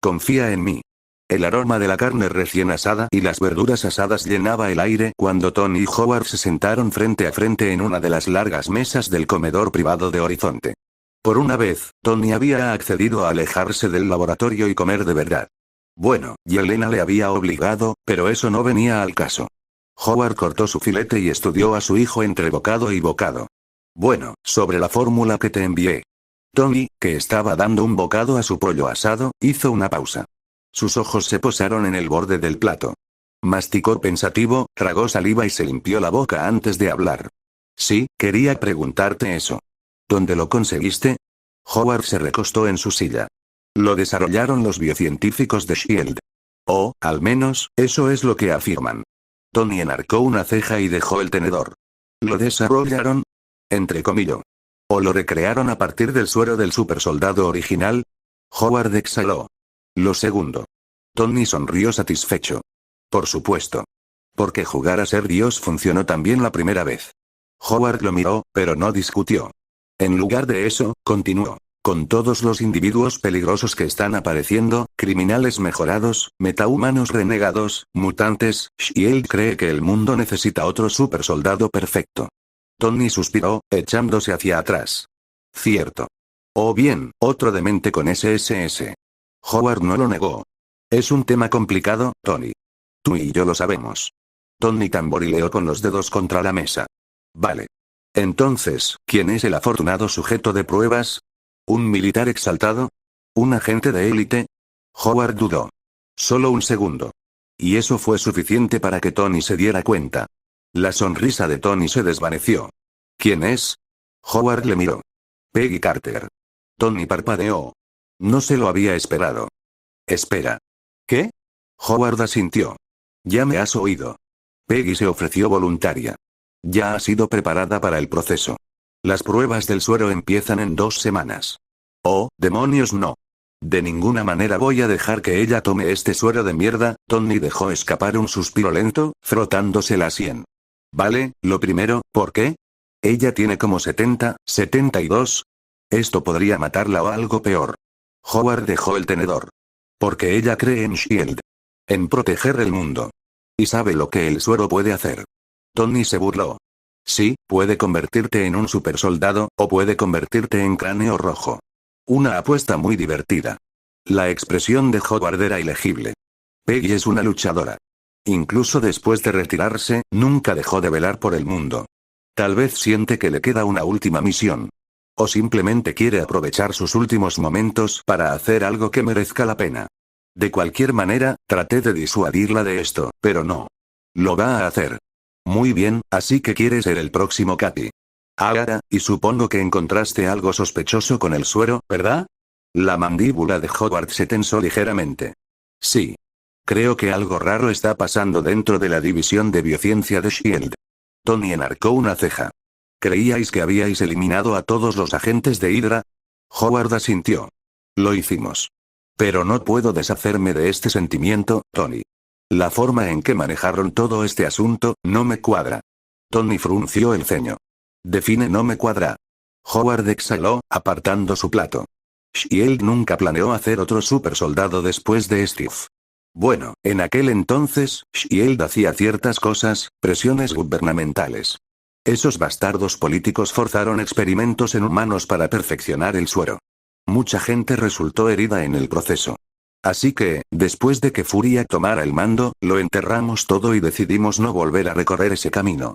Confía en mí. El aroma de la carne recién asada y las verduras asadas llenaba el aire cuando Tony y Howard se sentaron frente a frente en una de las largas mesas del comedor privado de Horizonte. Por una vez, Tony había accedido a alejarse del laboratorio y comer de verdad. Bueno, Yelena le había obligado, pero eso no venía al caso. Howard cortó su filete y estudió a su hijo entre bocado y bocado. Bueno, sobre la fórmula que te envié. Tony, que estaba dando un bocado a su pollo asado, hizo una pausa. Sus ojos se posaron en el borde del plato. Masticó pensativo, tragó saliva y se limpió la boca antes de hablar. Sí, quería preguntarte eso. ¿Dónde lo conseguiste? Howard se recostó en su silla. Lo desarrollaron los biocientíficos de SHIELD. O, al menos, eso es lo que afirman. Tony enarcó una ceja y dejó el tenedor. ¿Lo desarrollaron? Entrecomilló. ¿O lo recrearon a partir del suero del supersoldado original? Howard exhaló. Lo segundo. Tony sonrió satisfecho. Por supuesto. Porque jugar a ser Dios funcionó también la primera vez. Howard lo miró, pero no discutió. En lugar de eso, continuó. Con todos los individuos peligrosos que están apareciendo, criminales mejorados, metahumanos renegados, mutantes, Shield cree que el mundo necesita otro supersoldado perfecto. Tony suspiró, echándose hacia atrás. Cierto. O bien, otro demente con SSS. Howard no lo negó. Es un tema complicado, Tony. Tú y yo lo sabemos. Tony tamborileó con los dedos contra la mesa. Vale. Entonces, ¿quién es el afortunado sujeto de pruebas? ¿Un militar exaltado? ¿Un agente de élite? Howard dudó. Solo un segundo. Y eso fue suficiente para que Tony se diera cuenta. La sonrisa de Tony se desvaneció. ¿Quién es? Howard le miró. Peggy Carter. Tony parpadeó. No se lo había esperado. Espera. ¿Qué? Howard asintió. Ya me has oído. Peggy se ofreció voluntaria. Ya ha sido preparada para el proceso. Las pruebas del suero empiezan en 2 semanas. Oh, demonios no. De ninguna manera voy a dejar que ella tome este suero de mierda. Tony dejó escapar un suspiro lento, frotándose la sien. Vale, lo primero, ¿por qué? Ella tiene como 70, 72. Esto podría matarla o algo peor. Howard dejó el tenedor. Porque ella cree en SHIELD. En proteger el mundo. Y sabe lo que el suero puede hacer. Tony se burló. Sí, puede convertirte en un supersoldado, o puede convertirte en cráneo rojo. Una apuesta muy divertida. La expresión de Howard era ilegible. Peggy es una luchadora. Incluso después de retirarse, nunca dejó de velar por el mundo. Tal vez siente que le queda una última misión. O simplemente quiere aprovechar sus últimos momentos para hacer algo que merezca la pena. De cualquier manera, traté de disuadirla de esto, pero no. Lo va a hacer. Muy bien, así que quiere ser el próximo Capi. Ahora, y supongo que encontraste algo sospechoso con el suero, ¿verdad? La mandíbula de Howard se tensó ligeramente. Sí. Creo que algo raro está pasando dentro de la división de biociencia de SHIELD. Tony enarcó una ceja. ¿Creíais que habíais eliminado a todos los agentes de Hydra? Howard asintió. Lo hicimos. Pero no puedo deshacerme de este sentimiento, Tony. La forma en que manejaron todo este asunto, no me cuadra. Tony frunció el ceño. Define no me cuadra. Howard exhaló, apartando su plato. SHIELD nunca planeó hacer otro supersoldado después de Steve. Bueno, en aquel entonces, SHIELD hacía ciertas cosas, presiones gubernamentales. Esos bastardos políticos forzaron experimentos en humanos para perfeccionar el suero. Mucha gente resultó herida en el proceso. Así que, después de que Furia tomara el mando, lo enterramos todo y decidimos no volver a recorrer ese camino.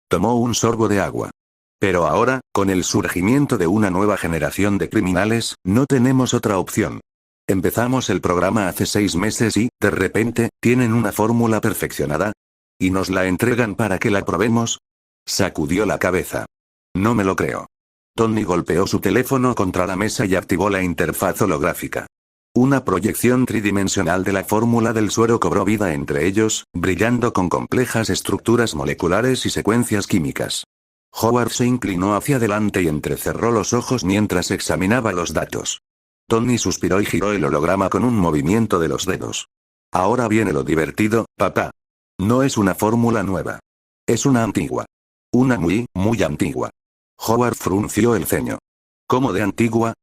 Tomó un sorbo de agua. Pero ahora, con el surgimiento de una nueva generación de criminales, no tenemos otra opción. Empezamos el programa hace 6 meses y, de repente, tienen una fórmula perfeccionada. ¿Y nos la entregan para que la probemos? Sacudió la cabeza. No me lo creo. Tony golpeó su teléfono contra la mesa y activó la interfaz holográfica. Una proyección tridimensional de la fórmula del suero cobró vida entre ellos, brillando con complejas estructuras moleculares y secuencias químicas. Howard se inclinó hacia adelante y entrecerró los ojos mientras examinaba los datos. Tony suspiró y giró el holograma con un movimiento de los dedos. Ahora viene lo divertido, papá. No es una fórmula nueva. Es una antigua. Una muy, muy antigua. Howard frunció el ceño. ¿Cómo de antigua?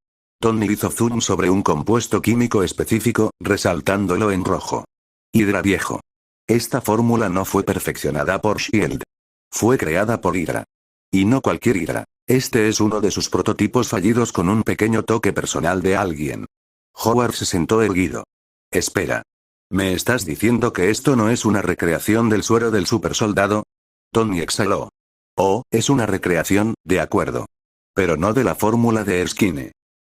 Tony hizo zoom sobre un compuesto químico específico, resaltándolo en rojo. Hydra viejo. Esta fórmula no fue perfeccionada por Shield. Fue creada por Hydra. Y no cualquier Hydra. Este es uno de sus prototipos fallidos con un pequeño toque personal de alguien. Howard se sentó erguido. Espera. ¿Me estás diciendo que esto no es una recreación del suero del supersoldado? Tony exhaló. Oh, es una recreación, de acuerdo. Pero no de la fórmula de Erskine.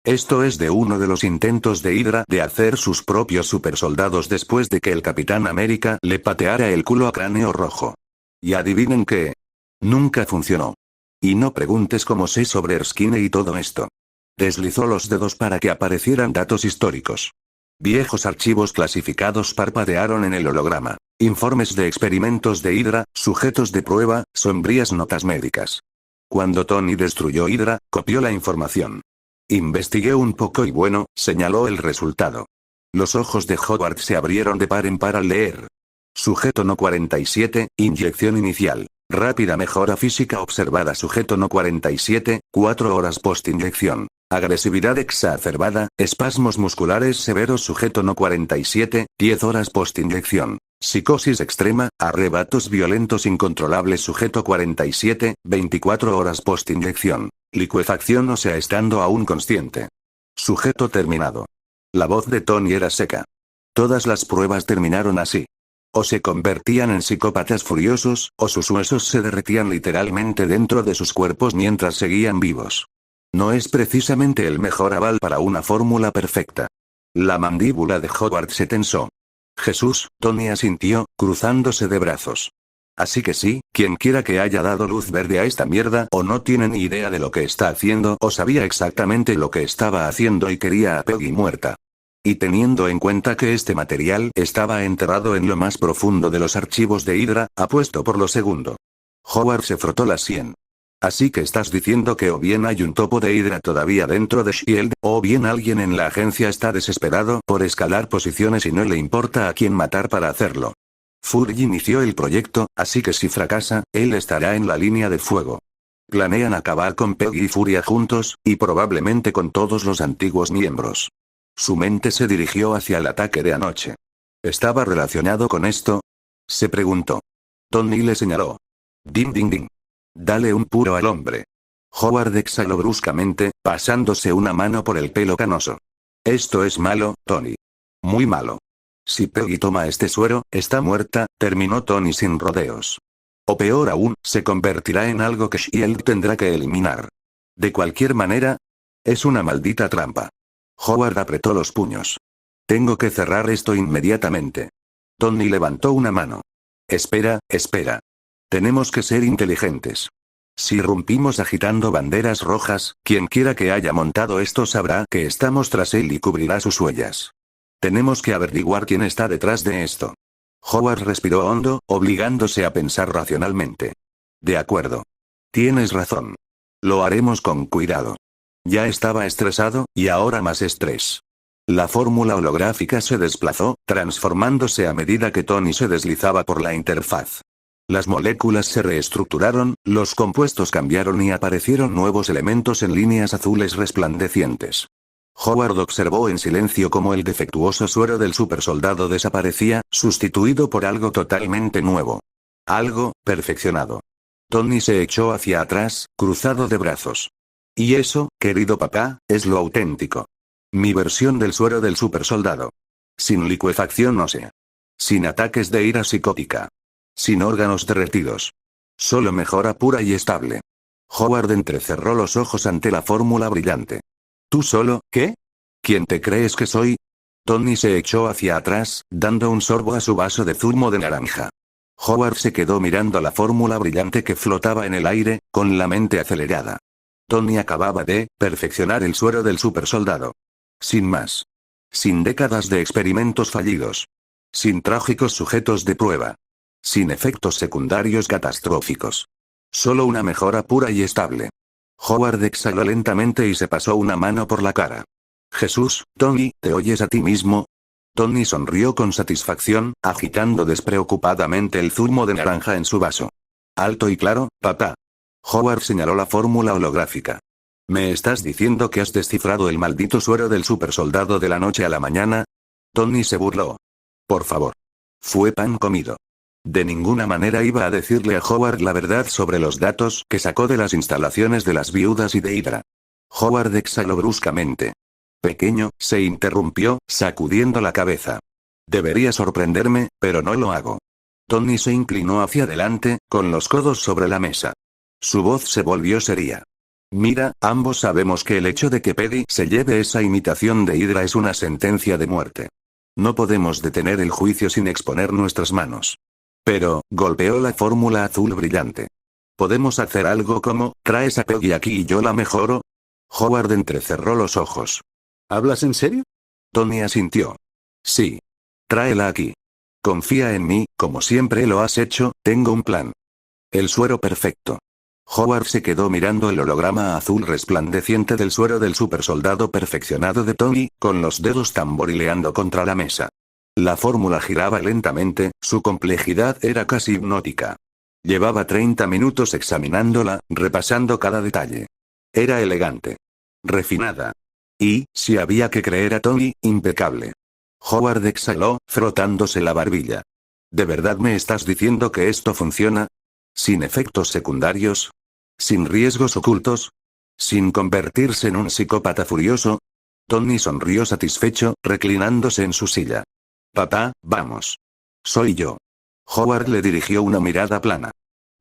Esto es de uno de los intentos de Hydra de hacer sus propios supersoldados después de que el Capitán América le pateara el culo a Cráneo Rojo. Y adivinen qué. Nunca funcionó. Y no preguntes cómo sé sobre Erskine y todo esto. Deslizó los dedos para que aparecieran datos históricos. Viejos archivos clasificados parpadearon en el holograma. Informes de experimentos de Hydra, sujetos de prueba, sombrías notas médicas. Cuando Tony destruyó Hydra, copió la información. Investigué un poco y bueno, señaló el resultado. Los ojos de Howard se abrieron de par en par al leer. Sujeto no 47, inyección inicial. Rápida mejora física observada. Sujeto no 47, 4 horas post-inyección. Agresividad exacerbada, espasmos musculares severos. Sujeto no 47, 10 horas post-inyección. Psicosis extrema, arrebatos violentos incontrolables. Sujeto 47, 24 horas post-inyección. Licuefacción ósea estando aún consciente. Sujeto terminado. La voz de Tony era seca. Todas las pruebas terminaron así. O se convertían en psicópatas furiosos, o sus huesos se derretían literalmente dentro de sus cuerpos mientras seguían vivos. No es precisamente el mejor aval para una fórmula perfecta. La mandíbula de Howard se tensó. Jesús, Tony asintió, cruzándose de brazos. Así que sí, quien quiera que haya dado luz verde a esta mierda o no tiene ni idea de lo que está haciendo o sabía exactamente lo que estaba haciendo y quería a Peggy muerta. Y teniendo en cuenta que este material estaba enterrado en lo más profundo de los archivos de Hydra, apuesto por lo segundo. Howard se frotó la sien. Así que estás diciendo que o bien hay un topo de Hydra todavía dentro de Shield, o bien alguien en la agencia está desesperado por escalar posiciones y no le importa a quién matar para hacerlo. Fury inició el proyecto, así que si fracasa, él estará en la línea de fuego. Planean acabar con Peggy y Furia juntos, y probablemente con todos los antiguos miembros. Su mente se dirigió hacia el ataque de anoche. ¿Estaba relacionado con esto? Se preguntó. Tony le señaló. Ding ding ding. Dale un puro al hombre. Howard exhaló bruscamente, pasándose una mano por el pelo canoso. Esto es malo, Tony. Muy malo. Si Peggy toma este suero, está muerta, terminó Tony sin rodeos. O peor aún, se convertirá en algo que Shield tendrá que eliminar. De cualquier manera, es una maldita trampa. Howard apretó los puños. Tengo que cerrar esto inmediatamente. Tony levantó una mano. Espera, espera. Tenemos que ser inteligentes. Si rompimos agitando banderas rojas, quien quiera que haya montado esto sabrá que estamos tras él y cubrirá sus huellas. Tenemos que averiguar quién está detrás de esto. Howard respiró hondo, obligándose a pensar racionalmente. De acuerdo. Tienes razón. Lo haremos con cuidado. Ya estaba estresado, y ahora más estrés. La fórmula holográfica se desplazó, transformándose a medida que Tony se deslizaba por la interfaz. Las moléculas se reestructuraron, los compuestos cambiaron y aparecieron nuevos elementos en líneas azules resplandecientes. Howard observó en silencio cómo el defectuoso suero del supersoldado desaparecía, sustituido por algo totalmente nuevo. Algo, perfeccionado. Tony se echó hacia atrás, cruzado de brazos. Y eso, querido papá, es lo auténtico. Mi versión del suero del supersoldado. Sin licuefacción ósea. Sin ataques de ira psicótica. Sin órganos derretidos. Solo mejora pura y estable. Howard entrecerró los ojos ante la fórmula brillante. ¿Tú solo, qué? ¿Quién te crees que soy? Tony se echó hacia atrás, dando un sorbo a su vaso de zumo de naranja. Howard se quedó mirando la fórmula brillante que flotaba en el aire, con la mente acelerada. Tony acababa de perfeccionar el suero del supersoldado. Sin más. Sin décadas de experimentos fallidos. Sin trágicos sujetos de prueba. Sin efectos secundarios catastróficos. Solo una mejora pura y estable. Howard exhaló lentamente y se pasó una mano por la cara. Jesús, Tony, ¿te oyes a ti mismo? Tony sonrió con satisfacción, agitando despreocupadamente el zumo de naranja en su vaso. Alto y claro, papá. Howard señaló la fórmula holográfica. ¿Me estás diciendo que has descifrado el maldito suero del supersoldado de la noche a la mañana? Tony se burló. Por favor. Fue pan comido. De ninguna manera iba a decirle a Howard la verdad sobre los datos que sacó de las instalaciones de las viudas y de Hydra. Howard exhaló bruscamente. Pequeño, se interrumpió, sacudiendo la cabeza. Debería sorprenderme, pero no lo hago. Tony se inclinó hacia adelante, con los codos sobre la mesa. Su voz se volvió seria. Mira, ambos sabemos que el hecho de que Peggy se lleve esa imitación de Hydra es una sentencia de muerte. No podemos detener el juicio sin exponer nuestras manos. Pero, golpeó la fórmula azul brillante. ¿Podemos hacer algo como, traes a Peggy aquí y yo la mejoro? Howard entrecerró los ojos. ¿Hablas en serio? Tony asintió. Sí. Tráela aquí. Confía en mí, como siempre lo has hecho, tengo un plan. El suero perfecto. Howard se quedó mirando el holograma azul resplandeciente del suero del supersoldado perfeccionado de Tony, con los dedos tamborileando contra la mesa. La fórmula giraba lentamente, su complejidad era casi hipnótica. Llevaba 30 minutos examinándola, repasando cada detalle. Era elegante. Refinada. Y, si había que creer a Tony, impecable. Howard exhaló, frotándose la barbilla. ¿De verdad me estás diciendo que esto funciona? ¿Sin efectos secundarios? ¿Sin riesgos ocultos? ¿Sin convertirse en un psicópata furioso? Tony sonrió satisfecho, reclinándose en su silla. Papá, vamos. Soy yo. Howard le dirigió una mirada plana.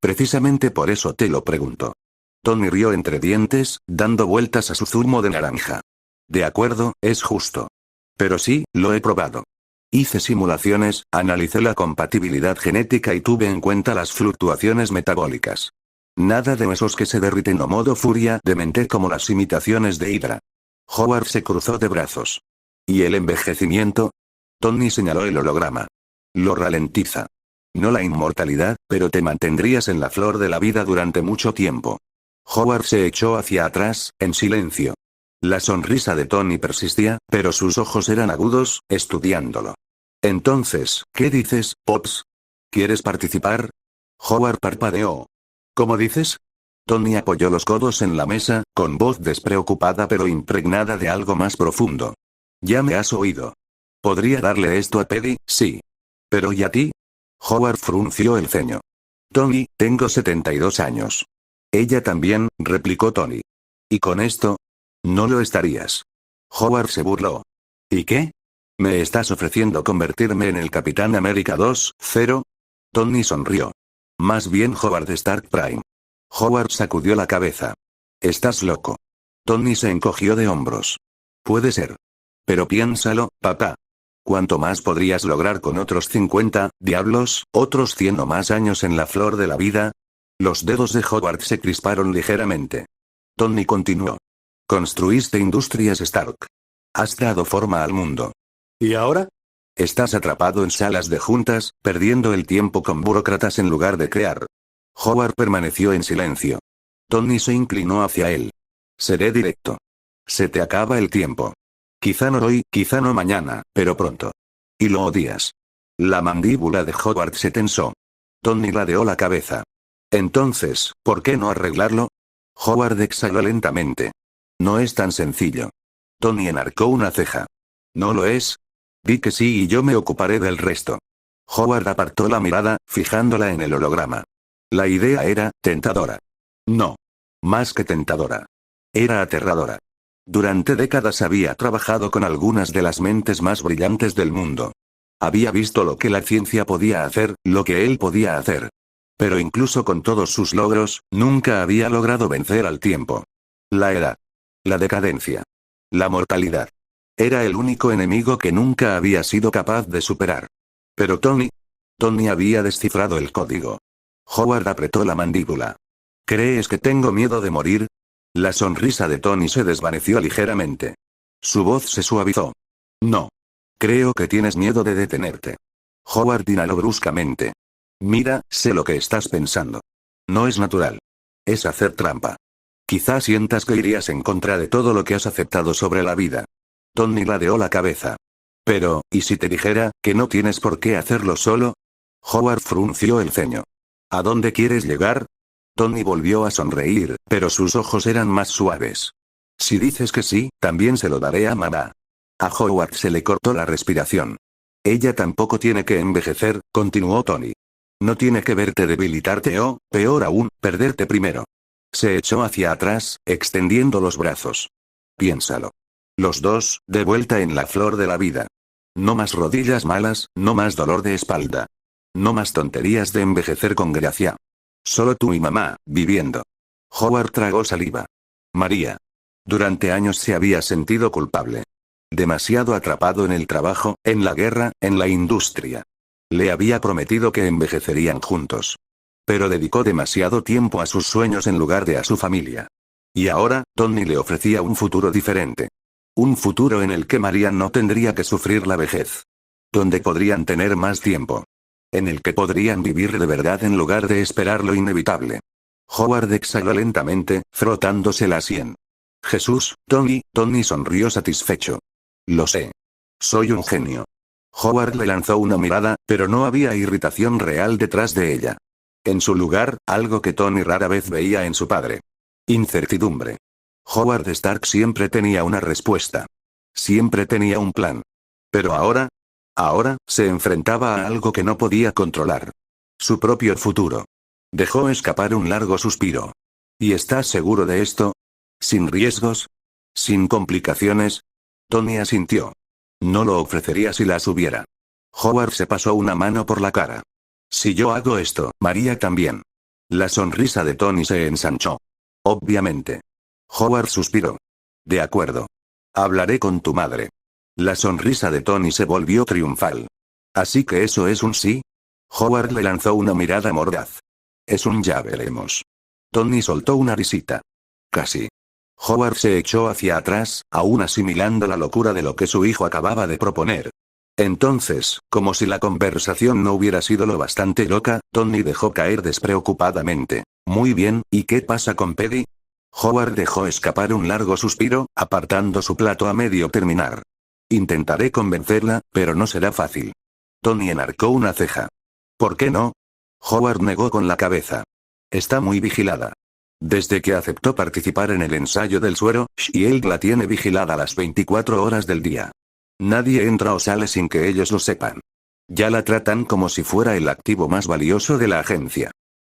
Precisamente por eso te lo pregunto. Tony rió entre dientes, dando vueltas a su zumo de naranja. De acuerdo, es justo. Pero sí, lo he probado. Hice simulaciones, analicé la compatibilidad genética y tuve en cuenta las fluctuaciones metabólicas. Nada de esos que se derriten o modo furia demente como las imitaciones de Hydra. Howard se cruzó de brazos. ¿Y el envejecimiento? Tony señaló el holograma. Lo ralentiza. No la inmortalidad, pero te mantendrías en la flor de la vida durante mucho tiempo. Howard se echó hacia atrás, en silencio. La sonrisa de Tony persistía, pero sus ojos eran agudos, estudiándolo. Entonces, ¿qué dices, Pops? ¿Quieres participar? Howard parpadeó. ¿Cómo dices? Tony apoyó los codos en la mesa, con voz despreocupada pero impregnada de algo más profundo. Ya me has oído. ¿Podría darle esto a Peggy? Sí. ¿Pero y a ti? Howard frunció el ceño. Tony, tengo 72 años. Ella también, replicó Tony. ¿Y con esto? No lo estarías. Howard se burló. ¿Y qué? ¿Me estás ofreciendo convertirme en el Capitán América 2.0? Tony sonrió. Más bien Howard Stark Prime. Howard sacudió la cabeza. Estás loco. Tony se encogió de hombros. Puede ser. Pero piénsalo, papá. ¿Cuánto más podrías lograr con otros 50, diablos, otros 100 o más años en la flor de la vida? Los dedos de Howard se crisparon ligeramente. Tony continuó. Construiste Industrias Stark. Has dado forma al mundo. ¿Y ahora? Estás atrapado en salas de juntas, perdiendo el tiempo con burócratas en lugar de crear. Howard permaneció en silencio. Tony se inclinó hacia él. Seré directo. Se te acaba el tiempo. Quizá no hoy, quizá no mañana, pero pronto. Y lo odias. La mandíbula de Howard se tensó. Tony ladeó la cabeza. Entonces, ¿por qué no arreglarlo? Howard exhaló lentamente. No es tan sencillo. Tony enarcó una ceja. ¿No lo es? Di que sí y yo me ocuparé del resto. Howard apartó la mirada, fijándola en el holograma. La idea era, tentadora. No. Más que tentadora. Era aterradora. Durante décadas había trabajado con algunas de las mentes más brillantes del mundo. Había visto lo que la ciencia podía hacer, lo que él podía hacer. Pero incluso con todos sus logros, nunca había logrado vencer al tiempo. La edad. La decadencia. La mortalidad. Era el único enemigo que nunca había sido capaz de superar. Pero Tony había descifrado el código. Howard apretó la mandíbula. ¿Crees que tengo miedo de morir? La sonrisa de Tony se desvaneció ligeramente. Su voz se suavizó. No. Creo que tienes miedo de detenerte. Howard inhaló bruscamente. Mira, sé lo que estás pensando. No es natural. Es hacer trampa. Quizás sientas que irías en contra de todo lo que has aceptado sobre la vida. Tony ladeó la cabeza. Pero, ¿y si te dijera que no tienes por qué hacerlo solo? Howard frunció el ceño. ¿A dónde quieres llegar? Tony volvió a sonreír, pero sus ojos eran más suaves. Si dices que sí, también se lo daré a mamá. A Howard se le cortó la respiración. Ella tampoco tiene que envejecer, continuó Tony. No tiene que verte debilitarte o, peor aún, perderte primero. Se echó hacia atrás, extendiendo los brazos. Piénsalo. Los dos, de vuelta en la flor de la vida. No más rodillas malas, no más dolor de espalda. No más tonterías de envejecer con gracia. Solo tú y mamá, viviendo. Howard tragó saliva. María. Durante años se había sentido culpable. Demasiado atrapado en el trabajo, en la guerra, en la industria. Le había prometido que envejecerían juntos. Pero dedicó demasiado tiempo a sus sueños en lugar de a su familia. Y ahora, Tony le ofrecía un futuro diferente. Un futuro en el que María no tendría que sufrir la vejez. Donde podrían tener más tiempo. En el que podrían vivir de verdad en lugar de esperar lo inevitable. Howard exhaló lentamente, frotándose la sien. Jesús, Tony sonrió satisfecho. Lo sé. Soy un genio. Howard le lanzó una mirada, pero no había irritación real detrás de ella. En su lugar, algo que Tony rara vez veía en su padre. Incertidumbre. Howard Stark siempre tenía una respuesta. Siempre tenía un plan. Pero ahora, se enfrentaba a algo que no podía controlar. Su propio futuro. Dejó escapar un largo suspiro. ¿Y estás seguro de esto? ¿Sin riesgos? ¿Sin complicaciones? Tony asintió. No lo ofrecería si las hubiera. Howard se pasó una mano por la cara. Si yo hago esto, María también. La sonrisa de Tony se ensanchó. Obviamente. Howard suspiró. De acuerdo. Hablaré con tu madre. La sonrisa de Tony se volvió triunfal. ¿Así que eso es un sí? Howard le lanzó una mirada mordaz. Es un ya veremos. Tony soltó una risita. Casi. Howard se echó hacia atrás, aún asimilando la locura de lo que su hijo acababa de proponer. Entonces, como si la conversación no hubiera sido lo bastante loca, Tony dejó caer despreocupadamente. Muy bien, ¿y qué pasa con Peggy? Howard dejó escapar un largo suspiro, apartando su plato a medio terminar. Intentaré convencerla, pero no será fácil. Tony enarcó una ceja. ¿Por qué no? Howard negó con la cabeza. Está muy vigilada. Desde que aceptó participar en el ensayo del suero, Shield la tiene vigilada las 24 horas del día. Nadie entra o sale sin que ellos lo sepan. Ya la tratan como si fuera el activo más valioso de la agencia.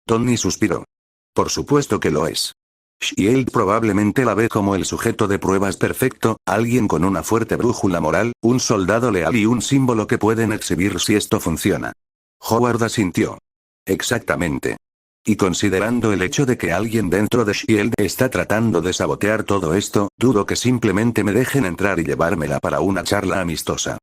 Tony suspiró. Por supuesto que lo es. Shield probablemente la ve como el sujeto de pruebas perfecto, alguien con una fuerte brújula moral, un soldado leal y un símbolo que pueden exhibir si esto funciona. Howard asintió. Exactamente. Y considerando el hecho de que alguien dentro de Shield está tratando de sabotear todo esto, dudo que simplemente me dejen entrar y llevármela para una charla amistosa.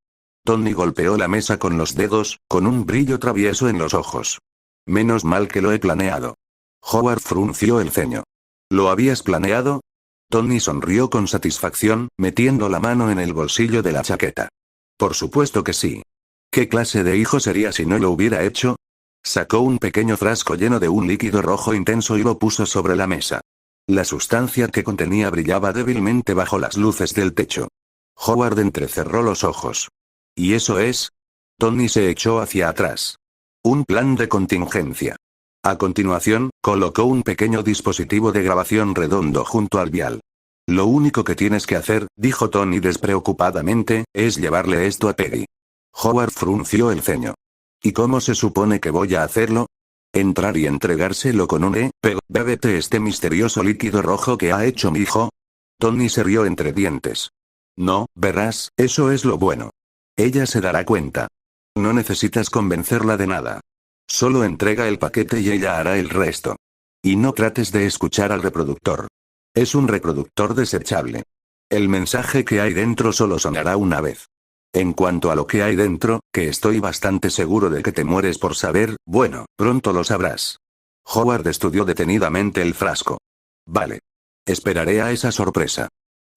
Tony golpeó la mesa con los dedos, con un brillo travieso en los ojos. Menos mal que lo he planeado. Howard frunció el ceño. ¿Lo habías planeado? Tony sonrió con satisfacción, metiendo la mano en el bolsillo de la chaqueta. Por supuesto que sí. ¿Qué clase de hijo sería si no lo hubiera hecho? Sacó un pequeño frasco lleno de un líquido rojo intenso y lo puso sobre la mesa. La sustancia que contenía brillaba débilmente bajo las luces del techo. Howard entrecerró los ojos. ¿Y eso es? Tony se echó hacia atrás. Un plan de contingencia. A continuación, colocó un pequeño dispositivo de grabación redondo junto al vial. Lo único que tienes que hacer, dijo Tony despreocupadamente, es llevarle esto a Peggy. Howard frunció el ceño. ¿Y cómo se supone que voy a hacerlo? Entrar y entregárselo con un bébete este misterioso líquido rojo que ha hecho mi hijo. Tony se rió entre dientes. No, verás, eso es lo bueno. Ella se dará cuenta. No necesitas convencerla de nada. Solo entrega el paquete y ella hará el resto. Y no trates de escuchar al reproductor. Es un reproductor desechable. El mensaje que hay dentro solo sonará una vez. En cuanto a lo que hay dentro, que estoy bastante seguro de que te mueres por saber, bueno, pronto lo sabrás. Howard estudió detenidamente el frasco. Vale. Esperaré a esa sorpresa.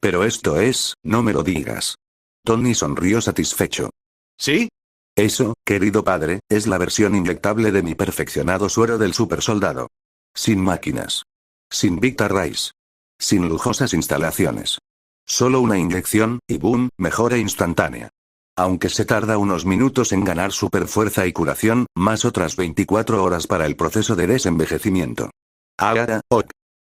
Pero esto es, no me lo digas. Tony sonrió satisfecho. ¿Sí? Eso, querido padre, es la versión inyectable de mi perfeccionado suero del supersoldado. Sin máquinas. Sin Vita Rice. Sin lujosas instalaciones. Solo una inyección, y boom, mejora instantánea. Aunque se tarda unos minutos en ganar superfuerza y curación, más otras 24 horas para el proceso de desenvejecimiento.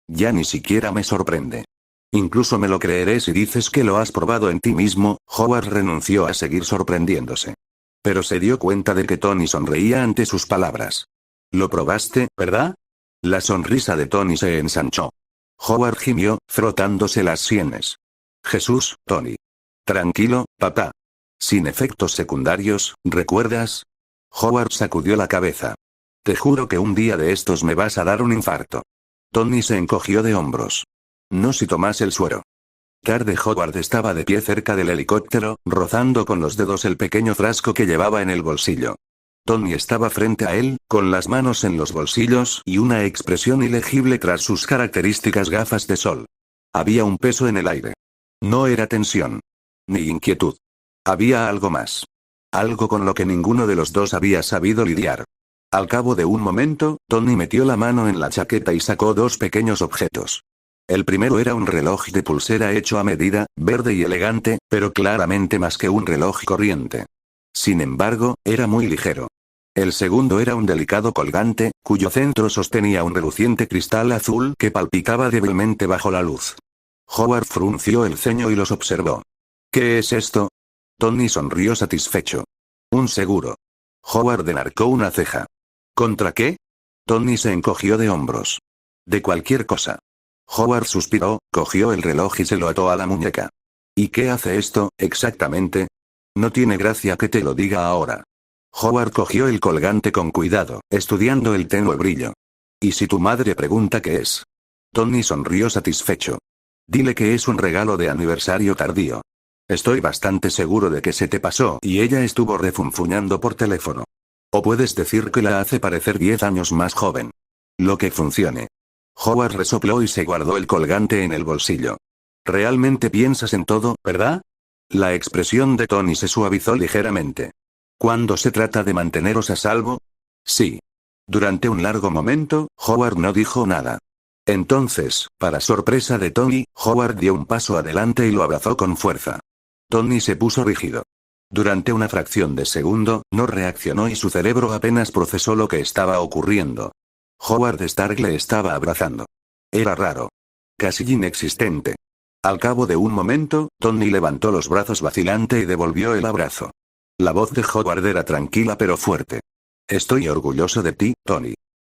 Ya ni siquiera me sorprende. Incluso me lo creeré si dices que lo has probado en ti mismo. Howard renunció a seguir sorprendiéndose. Pero se dio cuenta de que Tony sonreía ante sus palabras. Lo probaste, ¿verdad? La sonrisa de Tony se ensanchó. Howard gimió, frotándose las sienes. Jesús, Tony. Tranquilo, papá. Sin efectos secundarios, ¿recuerdas? Howard sacudió la cabeza. Te juro que un día de estos me vas a dar un infarto. Tony se encogió de hombros. No si tomas el suero. Tarde Howard estaba de pie cerca del helicóptero, rozando con los dedos el pequeño frasco que llevaba en el bolsillo. Tony estaba frente a él, con las manos en los bolsillos y una expresión ilegible tras sus características gafas de sol. Había un peso en el aire. No era tensión. Ni inquietud. Había algo más. Algo con lo que ninguno de los dos había sabido lidiar. Al cabo de un momento, Tony metió la mano en la chaqueta y sacó dos pequeños objetos. El primero era un reloj de pulsera hecho a medida, verde y elegante, pero claramente más que un reloj corriente. Sin embargo, era muy ligero. El segundo era un delicado colgante, cuyo centro sostenía un reluciente cristal azul que palpitaba débilmente bajo la luz. Howard frunció el ceño y los observó. ¿Qué es esto? Tony sonrió satisfecho. Un seguro. Howard enarcó una ceja. ¿Contra qué? Tony se encogió de hombros. De cualquier cosa. Howard suspiró, cogió el reloj y se lo ató a la muñeca. ¿Y qué hace esto, exactamente? No tiene gracia que te lo diga ahora. Howard cogió el colgante con cuidado, estudiando el tenue brillo. ¿Y si tu madre pregunta qué es? Tony sonrió satisfecho. Dile que es un regalo de aniversario tardío. Estoy bastante seguro de que se te pasó y ella estuvo refunfuñando por teléfono. O puedes decir que la hace parecer 10 años más joven. Lo que funcione. Howard resopló y se guardó el colgante en el bolsillo. Realmente piensas en todo, ¿verdad? La expresión de Tony se suavizó ligeramente. ¿Cuándo se trata de manteneros a salvo? Sí. Durante un largo momento, Howard no dijo nada. Entonces, para sorpresa de Tony, Howard dio un paso adelante y lo abrazó con fuerza. Tony se puso rígido. Durante una fracción de segundo, no reaccionó y su cerebro apenas procesó lo que estaba ocurriendo. Howard Stark le estaba abrazando. Era raro. Casi inexistente. Al cabo de un momento, Tony levantó los brazos vacilante y devolvió el abrazo. La voz de Howard era tranquila pero fuerte. Estoy orgulloso de ti, Tony.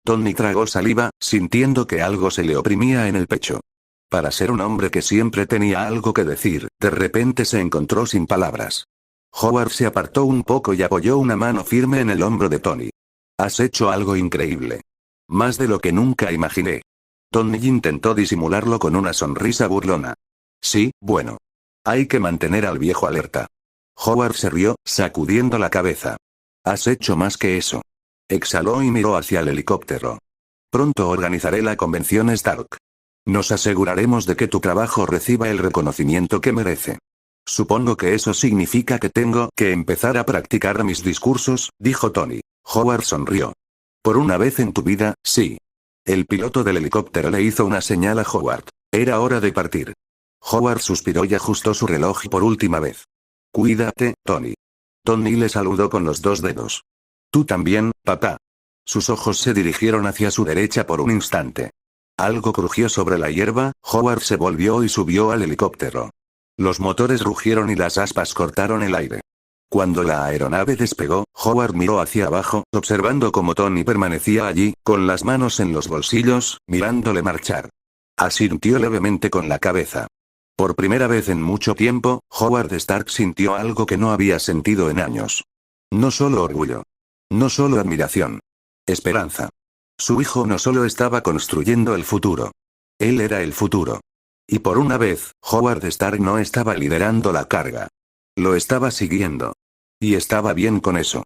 Tony tragó saliva, sintiendo que algo se le oprimía en el pecho. Para ser un hombre que siempre tenía algo que decir, de repente se encontró sin palabras. Howard se apartó un poco y apoyó una mano firme en el hombro de Tony. Has hecho algo increíble. Más de lo que nunca imaginé. Tony intentó disimularlo con una sonrisa burlona. Sí, bueno. Hay que mantener al viejo alerta. Howard se rió, sacudiendo la cabeza. Has hecho más que eso. Exhaló y miró hacia el helicóptero. Pronto organizaré la convención Stark. Nos aseguraremos de que tu trabajo reciba el reconocimiento que merece. Supongo que eso significa que tengo que empezar a practicar mis discursos, dijo Tony. Howard sonrió. Por una vez en tu vida, sí. El piloto del helicóptero le hizo una señal a Howard. Era hora de partir. Howard suspiró y ajustó su reloj por última vez. Cuídate, Tony. Tony le saludó con los dos dedos. Tú también, papá. Sus ojos se dirigieron hacia su derecha por un instante. Algo crujió sobre la hierba, Howard se volvió y subió al helicóptero. Los motores rugieron y las aspas cortaron el aire. Cuando la aeronave despegó, Howard miró hacia abajo, observando cómo Tony permanecía allí, con las manos en los bolsillos, mirándole marchar. Asintió levemente con la cabeza. Por primera vez en mucho tiempo, Howard Stark sintió algo que no había sentido en años. No solo orgullo. No solo admiración. Esperanza. Su hijo no solo estaba construyendo el futuro. Él era el futuro. Y por una vez, Howard Stark no estaba liderando la carga. Lo estaba siguiendo. Y estaba bien con eso.